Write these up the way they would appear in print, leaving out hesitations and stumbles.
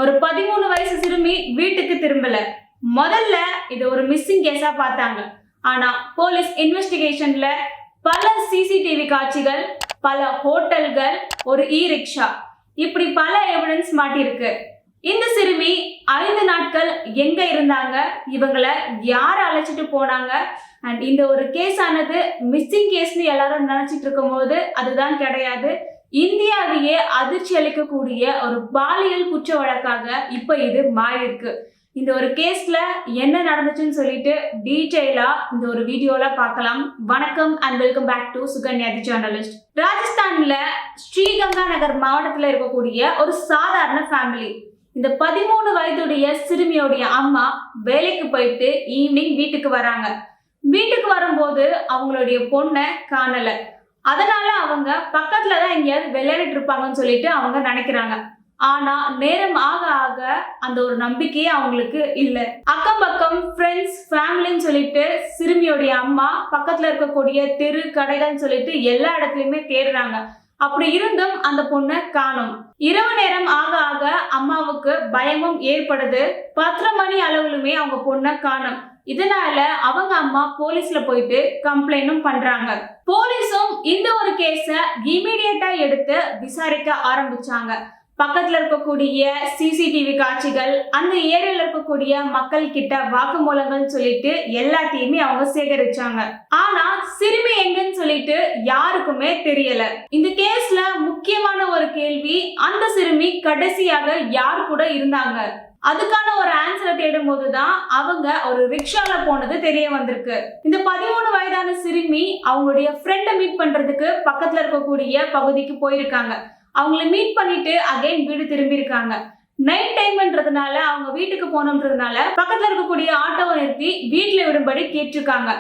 ஒரு 13 வயசு சிறுமி வீட்டுக்கு திரும்பல. முதல்ல இது ஒரு மிஸ்ஸிங் கேஸா பார்த்தாங்க. ஆனா போலீஸ் இன்வெஸ்டிகேஷன்ல பல சிசிடிவி காட்சிகள், பல ஹோட்டல்கள், ஒரு ரிக்ஷா இப்படி பல எவிடன்ஸ் மாட்டிருக்கு. இந்த சிறுமி 5 நாட்கள் எங்க இருந்தாங்க, இவங்களை யார் அழைச்சிட்டு போனாங்க, அண்ட் இந்த ஒரு கேஸ் ஆனது மிஸ்ஸிங் கேஸ்னு எல்லாரும் நினைச்சிட்டு இருக்கும் போது அதுதான் கிடையாது. இந்தியாவையே அதிர்ச்சி அளிக்கக்கூடிய ஒரு பாலியல் குற்ற வழக்காக இப்ப இது மாறி இருக்கு. இந்த ஒரு கேஸ்ல என்ன நடந்துச்சுன்னு சொல்லிட்டு டீடைலா இந்த ஒரு வீடியோல பார்க்கலாம். வணக்கம் and welcome back to Sukanya the journalist. ராஜஸ்தான்ல ஸ்ரீகங்கா நகர் மாவட்டத்துல இருக்கக்கூடிய ஒரு சாதாரண ஃபேமிலி. இந்த 13 வயதுடைய சிறுமியோடைய அம்மா வேலைக்கு போயிட்டு ஈவினிங் வீட்டுக்கு வராங்க. வீட்டுக்கு வரும்போது அவங்களுடைய பொண்ணை காணல. அதனால அவங்க பக்கத்துல தான் எங்கேயாவது விளையாடிட்டு இருப்பாங்கன்னு சொல்லிட்டு அவங்க நினைக்கிறாங்க. ஆனா நேரம் ஆக ஆக அந்த ஒரு நம்பிக்கையே அவங்களுக்கு இல்லை. அக்கம் பக்கம் ஃப்ரெண்ட்ஸ் ஃபேமிலின்னு சொல்லிட்டு சிறுமியோடைய அம்மா பக்கத்துல இருக்கக்கூடிய தெரு கடைகள்னு சொல்லிட்டு எல்லா இடத்துலயுமே தேடுறாங்க. அப்படி இருந்தும் அந்த பொண்ணை காணோம். இரவு நேரம் ஆக ஆக அம்மாவுக்கு பயமும் ஏற்படுது. 10 மணி அளவுலுமே அவங்க பொண்ணை காணோம். இதனால அவங்க அம்மா போலீஸ்ல போயிட்டு கம்ப்ளைண்டும் பண்றாங்க. போலீஸும் இந்த ஒரு கேஸ இமீடியட்டா எடுத்து விசாரிக்க ஆரம்பிச்சாங்க. பக்கத்துல இருக்கக்கூடிய சிசிடிவி காட்சிகள், அந்த ஏரியால இருக்கக்கூடிய மக்கள் கிட்ட வாக்குமூலங்கள் சொல்லிட்டு எல்லாத்தையுமே அவங்க சேகரிச்சாங்க. ஆனா சிறுமி எங்கன்னு சொல்லிட்டு யாருக்குமே தெரியல. இந்த கேஸ்ல முக்கியமான ஒரு கேள்வி, அந்த சிறுமி கடைசியாக யார் கூட இருந்தாங்க? அதுக்கான ஒரு ஆன்சரை தேடும் போதுதான் அவங்க ஒரு ரிக்ஷால போனது தெரிய வந்திருக்கு. இந்த 13 வயதான சிறுமி அவங்களுடைய ஃப்ரெண்டை மீட் பண்றதுக்கு பக்கத்துல இருக்கக்கூடிய பகுதிக்கு போயிருக்காங்க. அவங்கள மீட் பண்ணிட்டு அகைன் வீடு திரும்பி இருக்காங்க. நைட் டைம்ன்றதுனால அவங்க வீட்டுக்கு போனோம்ன்றதுனால பக்கத்துல இருக்கக்கூடிய ஆட்டோவை நிறுத்தி வீட்டுல விடும்படி கேட்டிருக்காங்க.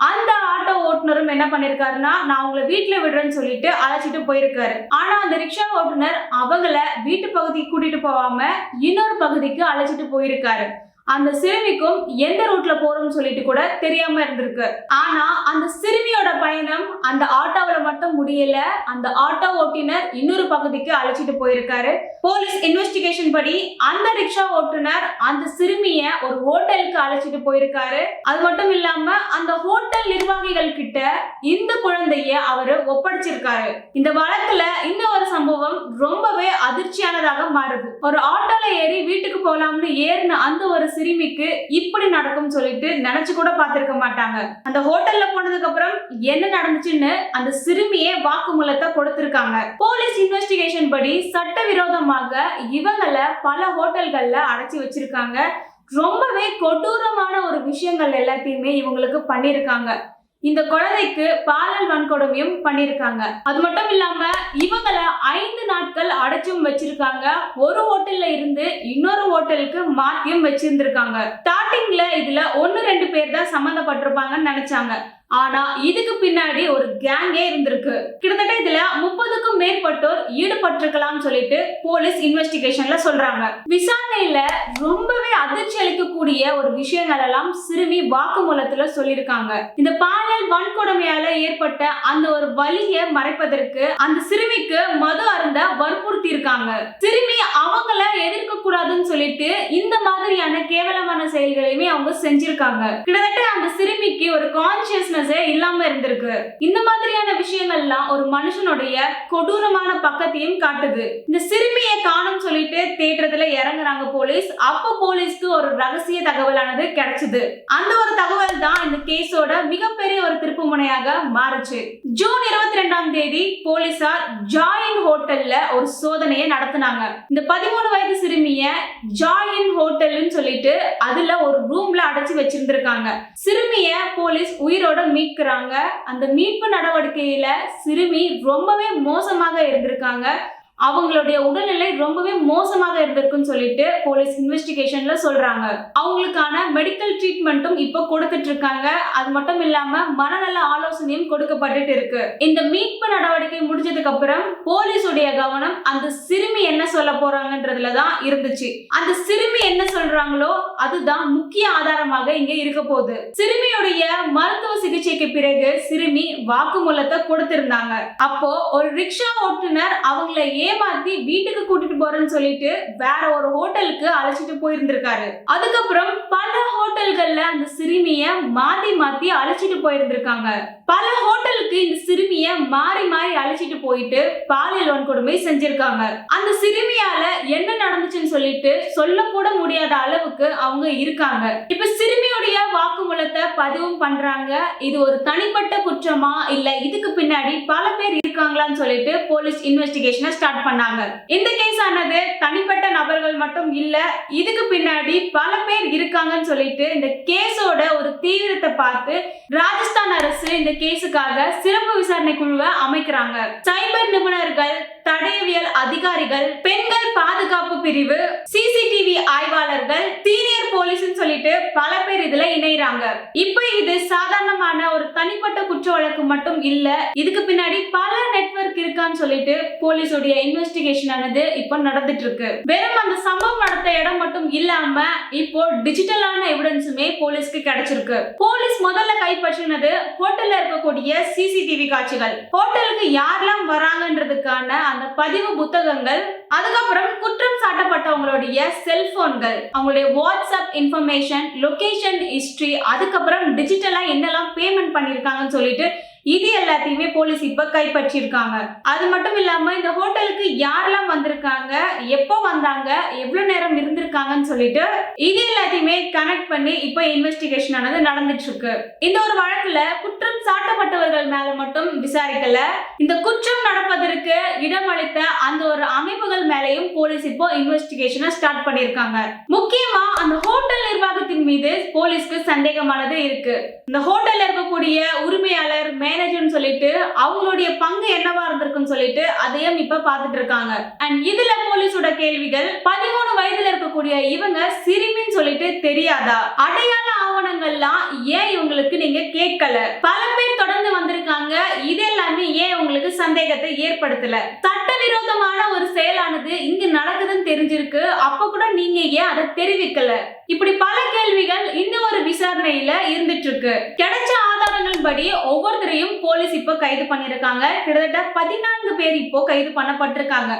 அந்த ஆட்டோ ஓட்டுநரும் என்ன பண்ணிருக்காருன்னா, நான் உங்களை வீட்டுல விடுறேன்னு சொல்லிட்டு அழைச்சிட்டு போயிருக்காரு. ஆனா அந்த ரிக்ஷா ஓட்டுநர் அவங்கள வீட்டு பகுதிக்கு கூட்டிட்டு போகாம இன்னொரு பகுதிக்கு அழைச்சிட்டு போயிருக்காரு. அந்த சிறுமிக்கும் எந்த ரூட்ல போறோம்னு சொல்லிட்டு கூட தெரியாம இருந்திருக்கு. ஆனா அந்த சிறுமியோட பயணம் அந்த ஆட்டோவில மட்டும் முடியல. அந்த ஆட்டோ ஓட்டுநர் இன்னொரு பகுதிக்கு அழைச்சிட்டு போயிருக்காரு. போலீஸ் இன்வெஸ்டிகேஷன் படி அந்த ரிக்ஷா ஓட்டுநர் அந்த சிறுமிய ஒரு ஹோட்டலுக்கு அழைச்சிட்டு போயிருக்காரு. அது மட்டும் இல்லாம அந்த ஹோட்டல் நிர்வாகிகள் கிட்ட இந்த குழந்தைய அவரு ஒப்படைச்சிருக்காரு. இந்த வழக்குல இந்த ஒரு சம்பவம் ரொம்பவே அதிர்ச்சியானதாக மாறுது. ஒரு ஆட்டோல ஏறி வீட்டுக்கு போலாம்னு ஏறின அந்த ஒரு சிறுமிக்கு இப்படி நடக்கும் சொல்லிட்டு நினைச்சு கூட பார்த்திருக்க மாட்டாங்க. அந்த ஹோட்டல்ல போனதுக்கு அப்புறம் என்ன நடந்துச்சுன்னு அந்த சிறுமியே வாக்குமூலத்தை கொடுத்திருக்காங்க. போலீஸ் இன்வெஸ்டிகேஷன் படி சட்டவிரோதமாக இவங்கள பல ஹோட்டல்கள்ல அடைச்சி வச்சிருக்காங்க. ரொம்பவே கொடூரமான ஒரு விஷயங்கள் எல்லாத்தையுமே இவங்களுக்கு பண்ணிருக்காங்க. இந்த குழந்தைக்கு பாலியல் வன்கொடுமையும் பண்ணிருக்காங்க. அது மட்டும் இல்லாம இவங்கள 5 நாட்கள் அடைச்சும் வச்சிருக்காங்க. ஒரு ஹோட்டல்ல இருந்து இன்னொரு ஹோட்டலுக்கு மாத்தியும் வச்சிருந்திருக்காங்க. ஸ்டார்டிங்ல இதுல 1-2 பேர் தான் சம்பந்தப்பட்டிருப்பாங்கன்னு நினைச்சாங்க. ஆனா இதுக்கு பின்னாடி ஒரு கேங்கே இருந்திருக்கு. கிட்டத்தட்ட இதுல 30க்கும் மேற்பட்டோர் ஈடுபட்டிருக்கலாம் சொல்லிட்டு போலீஸ் இன்வெஸ்டிகேஷன்ல சொல்றாங்க. விசாரணையில ரொம்பவே அதிர்ச்சி அளிக்கக்கூடிய ஒரு விஷயங்கள் எல்லாம் சிறுமி வாக்குமூலத்துல சொல்லிருக்காங்க. இந்த பாலியல் வன்கொடுமையால ஏற்பட்ட அந்த ஒரு வலியை மறைப்பதற்கு அந்த சிறுமிக்கு மது அருந்த வற்புறுத்தி இருக்காங்க. சிறுமி அவங்கள எதிர்க்க கூடாதுன்னு சொல்லிட்டு இந்த மாதிரியான கேவலமான செயல்களையுமே அவங்க செஞ்சிருக்காங்க. கிட்டத்தட்ட அந்த சிறுமிக்கு ஒரு கான்சியஸ்னஸ் இல்லாம இருந்திருக்கு. இந்த மாதிரியான விஷயங்கள்லாம் ஒரு மனுஷனுடைய கொடூரமான பக்கத்தையும் காட்டுது. இந்த சிறுமியை காணும் சொல்லிட்டு தேடுறதுல இறங்குறாங்க போலீஸ். அப்ப போலீஸ்க்கு ஒரு ரகசிய தகவலானது கிடைச்சது. அந்த ஒரு தகவல் தான் இந்த கேஸோட மிகப்பெரிய ஒரு திருப்பு முனையாக மாறுச்சு. ஜூன் 22ஆம் தேதி போலீசார் ஜாயின் ஹோட்டல்ல ஒரு சோதனையை நடத்தினாங்க. இந்த 13 வயது சிறுமிய ஜாயின் ஹோட்டல்னு சொல்லிட்டு அதுல ஒரு ரூம்ல அடைச்சு வச்சிருந்திருக்காங்க. சிறுமிய போலீஸ் உயிரோட மீட்கிறாங்க. அந்த மீட்பு நடவடிக்கையில சிறுமி ரொம்பவே மோசமாக இருந்திருக்காங்க. அவங்களுடைய உடல்நிலை ரொம்பவே மோசமாக இருந்திருக்குன்னு சொல்லிட்டு போலீஸ் இன்வெஸ்டிகேஷன்ல சொல்றாங்க. அவங்களுக்கான மெடிக்கல் ட்ரீட்மெண்ட்டும் இப்போ கொடுத்துட்டு இருக்காங்க. அது மட்டும் இல்லாம மனநல ஆலோசனையும் கொடுக்கப்பட்டு இருக்கு. இந்த மீட்பு நடவடிக்கை முடிஞ்சதுக்கு அப்புறம் போலீஸுடைய கவனம் அந்த சிறுமி என்ன சொல்ல போறாங்கன்றதுல தான் இருந்துச்சு. அந்த சிறுமி என்ன சொல்றாங்களோ அதுதான் முக்கிய ஆதாரமாக இங்க இருக்க போகுது. சிறுமியுடைய மருத்துவ சிகிச்சைக்கு பிறகு சிறுமி வாக்குமூலத்தை கொடுத்திருந்தாங்க. அப்போ ஒரு ரிக்ஷா ஓட்டுநர் அவங்களை ஏமாத்தி வீட்டுக்கு கூட்டிட்டு போறேன்னு சொல்லிட்டு வேற ஒரு ஹோட்டலுக்கு அழைச்சிட்டு போயிருந்திருக்காரு. அதுக்கப்புறம் பல ஹோட்டல்கள்ல அந்த சிறுமிய மாத்தி மாத்தி அழைச்சிட்டு போயிருந்திருக்காங்க. பல ஹோட்டலுக்கு இந்த சிறுமிய மாறி மாறி அழைச்சிட்டு போயிட்டு பாலியல் வன்கொடுமை செஞ்சிருக்காங்க. அந்த சிறுமியால என்ன நடந்துச்சுன்னு சொல்லிட்டு சொல்ல கூட முடியாத அளவுக்கு அவங்க இருக்காங்க. இப்ப சிறுமியுடைய வாக்குமூலத்தை பதிவும் பண்றாங்க. இது ஒரு தனிப்பட்ட குற்றமா இல்ல இதுக்கு பின்னாடி பல பேர் இருக்காங்களான்னு சொல்லிட்டு போலீஸ் இன்வெஸ்டிகேஷனை ஸ்டார்ட் பண்ணாங்க. இந்த கேஸ் ஆனது தனிப்பட்ட நபர்கள் மட்டும் இல்ல, இதுக்கு பின்னாடி பல பேர் இருக்காங்கன்னு சொல்லிட்டு இந்த கேஸோட ஒரு தீவிரத்தை பார்த்து ராஜஸ்தான் அரசு இந்த கேஸுக்காக சிறப்பு விசாரணை குழுவை அமைக்கிறாங்க. சைபர் நிபுணர்கள், தடயவியல் அதிகாரிகள், பெண்கள் பாதுகாப்பு பிரிவு, சிசிடிவி ஆய்வாளர்கள், சீனியர் போலீஸ் சொல்லிட்டு பல பேர் இதுல இணைறாங்க. இப்ப இது சாதாரணமான ஒரு தனிப்பட்ட குற்ற வழக்கு மட்டும் இல்ல, இதுக்கு பின்னாடி பல நெட்வொர்க் இருக்கான்னு சொல்லிட்டு போலீஸோட இன்வெஸ்டிகேஷன் ஆனது இப்ப நடந்துட்டு இருக்கு. வெறும் அந்த சம்பவம் நடந்த இடம் மட்டும் இல்லாம இப்போ டிஜிட்டலான எவிடன்ஸுமே போலீஸ்க்கு கிடைச்சிருக்கு. போலீஸ் முதல்ல கைப்பற்றினது ஹோட்டல்ல இருக்கக்கூடிய சிசிடிவி காட்சிகள், ஹோட்டலுக்கு யாரெல்லாம் வராங்கன்றதுக்கான அந்த பதிவு புத்தகங்கள், அதுக்கப்புறம் குற்றம் சாட்டப்பட்டவங்களுடைய செல்போன்கள், அவங்களுடைய வாட்ஸ்அப் இன்ஃபர்மேஷன், லொகேஷன் ஹிஸ்டரி, அதுக்கப்புறம் டிஜிட்டலா என்னெல்லாம் பேமெண்ட் பண்ணிருக்காங்கன்னு சொல்லிட்டு இது எல்லாத்தையுமே போலீஸ் இப்ப கைப்பற்றிருக்காங்க. அது மட்டும் இல்லாம இந்த ஹோட்டலுக்கு யாரெல்லாம் வந்திருக்காங்க, எப்போ வந்தாங்க, எவ்வளவு நேரம் இருந்திருக்காங்கன்னு சொல்லிட்டு இது எல்லாத்தையுமே கனெக்ட் பண்ணி இப்ப இன்வெஸ்டிகேஷன் ஆனது நடந்துட்டு இருக்கு. இந்த ஒரு வழக்குல குற்றம் சாட்டப்பட்டவர்கள் மேல மட்டும் விசாரிக்கல, இந்த குற்றம் நடப்பதற்கு இடமளித்த அந்த ஒரு அமைப்புகள் மேலையும் போலீஸ் இப்போ இன்வெஸ்டிகேஷனை ஸ்டார்ட் பண்ணிருக்காங்க. முக்கியமா அந்த ஹோட்டல் நிர்வாகத்தின் மீது போலீஸ்க்கு சந்தேகமானது இருக்கு. இந்த ஹோட்டல்ல இருக்கக்கூடிய உரிமையாளர், மேனேஜர்னு சொல்லிட்டு அவங்களுடைய பங்கு என்னவா இருந்திருக்குன்னு சொல்லிட்டு அதையும் இப்ப பாத்துட்டு இருக்காங்க. அண்ட் இதுல போலீஸோட கேள்விகள், 13 வயதுல இருக்கக்கூடிய இவங்க சிறுமின்னு சொல்லிட்டு தெரியாதா, அடையாள ஆவணங்கள்லாம் ஏன் இவங்களுக்கு நீங்க கேட்கல, பல பேர் தொடர்ந்து வந்திருக்காங்க, இது எல்லாமே ஏன் உங்களுக்கு சந்தேகத்தை ஏற்படுத்தல, சட்டவிரோதமான ஒரு செயலானது இங்க நடக்குதுன்னு தெரிஞ்சிருக்கு, அப்ப கூட நீங்க ஏன் அதை தெரிவிக்கல, இப்படி பல கேள்விகள் இந்த ஒரு விசாரணையில இருந்துட்டு இருக்கு. கிடைச்ச ஆதாரங்கள் படி ஒவ்வொருத்தரையும் போலீஸ் இப்போ கைது பண்ணிருக்காங்க. கிட்டத்தட்ட 14 பேர் இப்போ கைது பண்ணப்பட்டிருக்காங்க.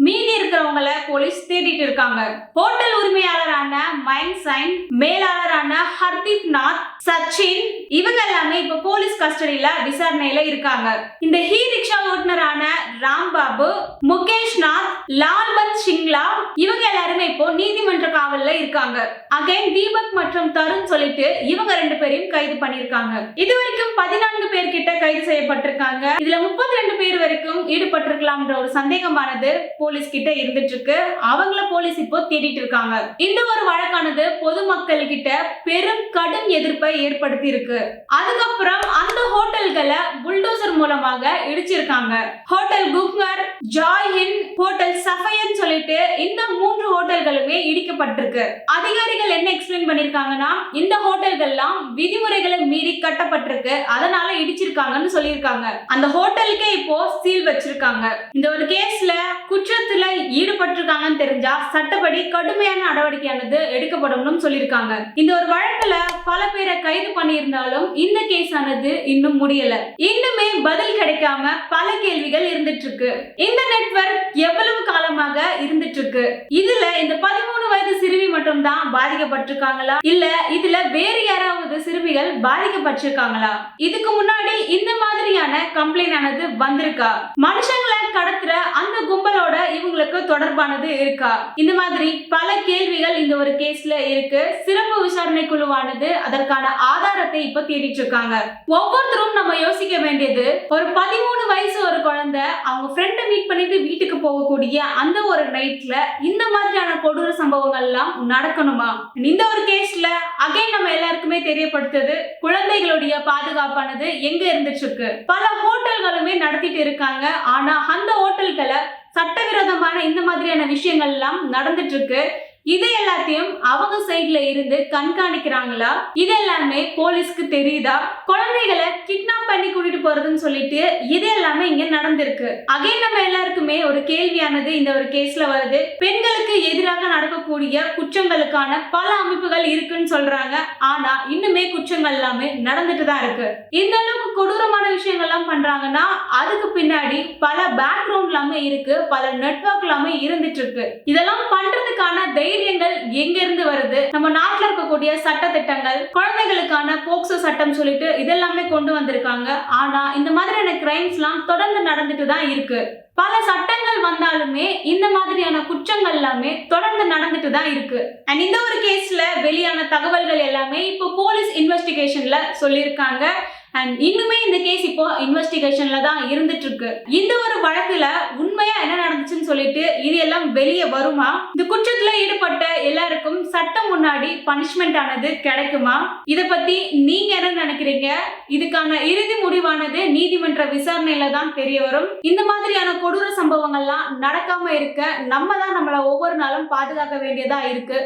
மீதி இருக்கிறவங்கள போலீஸ் தேடிட்டு இருக்காங்க. ஹோட்டல் உரிமையாளரான மைன் சைன், மேலாளரான ஹர்தீப் நாத், சச்சின், இவங்க எல்லாமே இப்ப போலீஸ் கஸ்டடியில விசாரணையில இருக்காங்க. இந்த ஹீ ரிக்ஷா ஓட்டுநரான ராம்பாபு, முகேஷ் நாத், லால்பந்த் சிங்லா, இவங்க எல்லாருமே இப்போ நீதிமன்ற காவல்ல இருக்காங்க. அகைன் தீபக் மற்றும் தருண் சொல்லிட்டு இவங்க 2 பேரையும் கைது பண்ணிருக்காங்க. இது வரைக்கும் 14 பேர் கிட்ட கைது செய்யப்பட்டிருக்காங்க. இதுல 32 பேர் வரைக்கும் ஈடுபட்டிருக்கலாம்ன்ற ஒரு சந்தேகமானது போலீஸ் கிட்ட இருந்துட்டு இருக்கு. அவங்கள போலீஸ் இப்போ தேடிட்டு இருக்காங்க. இந்த ஒரு வழக்கானது பொதுமக்கள் கிட்ட பெரும் கடும் எதிர்ப்பை ஏற்படுத்தி இருக்கு. அதுக்கப்புறம் அந்த ஹோட்டல்களை புல்டோசர் மூலமாக இடிச்சிருக்காங்க. ஹோட்டல் குப்கர், ஜாய் ஹிந்த், ஹோட்டல் சஃபயன் சொல்லிட்டு இந்த 3 ஹோட்டல்களுமே இடிக்கப்பட்டிருக்கு. அதிகாரிகள் என்ன எக்ஸ்பிளைன் பண்ணிருக்காங்கன்னா, இந்த ஹோட்டல்கள்லாம் விதிமுறைகளை மீறி கட்டப்பட்டிருக்கு, அதனால இடிச்சிருக்காங்கன்னு சொல்லியிருக்காங்க. அந்த ஹோட்டலுக்கே இப்போ சீல் வச்சிருக்காங்க. இந்த ஒரு கேஸ்ல குற்றத்துல ஈடுபட்டிருக்காங்கன்னு தெரிஞ்சா சட்டப்படி கடுமையான நடவடிக்கையானது எடுக்கப்படும் சொல்லியிருக்காங்க. இந்த ஒரு வழக்குல பல பேரை கைது பண்ணியிருந்தாலும் இந்த கேஸ் ஆனது இன்னும் முடியல. இன்னுமே பதில் கிடைக்காம பல கேள்விகள் இருந்துட்டு இருக்கு. இந்த நெட்வொர்க் எவ்வளவு காலமாக இருந்துட்டு இருக்கு, இதுல இந்த 13 வயது சிறுமி மட்டும் தான் பாதிக்கப்பட்டிருக்காங்களா, இல்ல இதுல வேறு யாராவது சிறுமிகள் பாதிக்கப்பட்டிருக்காங்களா, இதுக்கு முன்னாடி இந்த மாதிரியான கம்ப்ளைண்ட் ஆனது வந்திருக்கா, மனுஷங்களை கடத்துற அந்த கும்பலோட இவங்களுக்கு தொடர்பானது இருக்கா, இந்த மாதிரி பல கேள்விகள் இந்த ஒரு கேஸ்ல இருக்கு. சிறப்பு விசாரணை குழுவானது அதற்கான ஆதாரத்தை இப்ப தேடிட்டு இருக்காங்க. ஒவ்வொருத்தரும் நம்ம யோசிக்க வேண்டியது, ஒரு 13 வயசு ஒரு குழந்தை அவங்க ஃப்ரெண்டை மீட் பண்ணிட்டு வீட்டுக்கு போகக்கூடிய அந்த ஒரு நைட்ல இந்த மாதிரியான கொடூர சம்பவங்கள் எல்லாம் நடக்கணுமா? இந்த ஒரு கேஸ்ல அகைன் நம்ம எல்லாருக்குமே தெரியப்படுத்துது, குழந்தைகளுடைய பாதுகாப்பானது எங்க இருந்துட்டு இருக்கு. பல ஹோட்டல்களுமே நடத்திட்டு இருக்காங்க. ஆனா அந்த ஹோட்டல்களை சட்டவிரோதமான இந்த மாதிரியான விஷயங்கள் எல்லாம் நடந்துட்டு இருக்கு. இது எல்லாத்தையும் அவங்க சைட்ல இருந்து கண்காணிக்கிறாங்களா? இது எல்லாமே போலீஸ்க்கு தெரியுதா? குழந்தைகளை கிட்னாப் பண்ணி கூட்டிட்டு போறதுன்னு சொல்லிட்டு இது எல்லாமே இங்க நடந்திருக்கு. அகைன் நம்ம எல்லாருக்குமே ஒரு கேள்வியானது இந்த ஒரு கேஸ்ல வருது. பெண்களுக்கு எதிராக நடக்கக்கூடிய குற்றங்களுக்கான பல அமைப்புகள் இருக்குன்னு சொல்றாங்க. ஆனா இன்னுமே குற்றங்கள் எல்லாமே நடந்துட்டு தான் இருக்கு. இந்த அளவுக்கு கொடூரமான விஷயங்கள் எல்லாம் பண்றாங்கன்னா அதுக்கு பின்னாடி பல பேக்ரவுண்ட் எல்லாமே இருக்கு, பல நெட்வொர்க் எல்லாமே இருந்துட்டு இருக்கு. இதெல்லாம் பண்றதுக்கான தைரியங்கள் எங்க இருந்து வருது? நம்ம நாட்டுல இருக்கக்கூடிய சட்ட திட்டங்கள், குழந்தைகளுக்கான போக்சோ சட்டம் சொல்லிட்டு இதெல்லாமே கொண்டு வந்திருக்காங்க. ஆனா இந்த மாதிரியான கிரைம்ஸ் எல்லாம் தொடர்ந்து நடந்துட்டு தான் இருக்கு. பல சட்டங்கள் வந்தாலுமே இந்த மாதிரியான குற்றங்கள் எல்லாமே தொடர்ந்து நடந்துட்டு தான் இருக்கு. அண்ட் இந்த ஒரு கேஸ்ல வெளியான தகவல்கள் எல்லாமே இப்போ போலீஸ் இன்வெஸ்டிகேஷன்ல சொல்லியிருக்காங்க. அண்ட் இன்னுமே இந்த கேஸ் இப்போ இன்வெஸ்டிகேஷன்ல தான் இருந்துட்டு இருக்கு. இந்த ஒரு வழக்குல உண்மையா என்ன நடந்துச்சுன்னு சொல்லிட்டு இது எல்லாம் வெளியே வருமா? இந்த குற்றத்துல ஈடுபட்ட எல்லாருக்கும் சட்டம் முன்னாடி பனிஷ்மெண்ட் ஆனது கிடைக்குமா? இத பத்தி நீங்க என்ன நினைக்கிறீங்க? இதுக்கான இறுதி முடிவானது நீதிமன்ற விசாரணையில தான் தெரிய வரும். இந்த மாதிரியான கொடூர சம்பவங்கள்லாம் நடக்காம இருக்க நம்ம தான் நம்மள ஒவ்வொரு நாளும் பாதுகாக்க வேண்டியதா இருக்கு.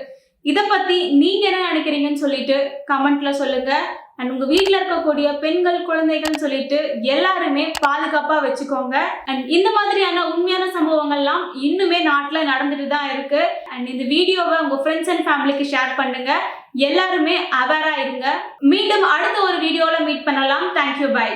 இத பத்தி நீங்க என்ன நினைக்கிறீங்கன்னு சொல்லிட்டு கமெண்ட்ல சொல்லுங்க. அண்ட் உங்க வீட்டுல இருக்கக்கூடிய பெண்கள், குழந்தைகள் சொல்லிட்டு எல்லாருமே பாதுகாப்பா வச்சுக்கோங்க. அண்ட் இந்த மாதிரியான உண்மையான சம்பவங்கள்லாம் இன்னுமே நாட்டுல நடந்துட்டு தான் இருக்கு. அண்ட் இந்த வீடியோவை உங்க ஃப்ரெண்ட்ஸ் அண்ட் ஃபேமிலிக்கு ஷேர் பண்ணுங்க. எல்லாருமே அவேரா இருங்க. மீண்டும் அடுத்த ஒரு வீடியோல மீட் பண்ணலாம். Thank you, by.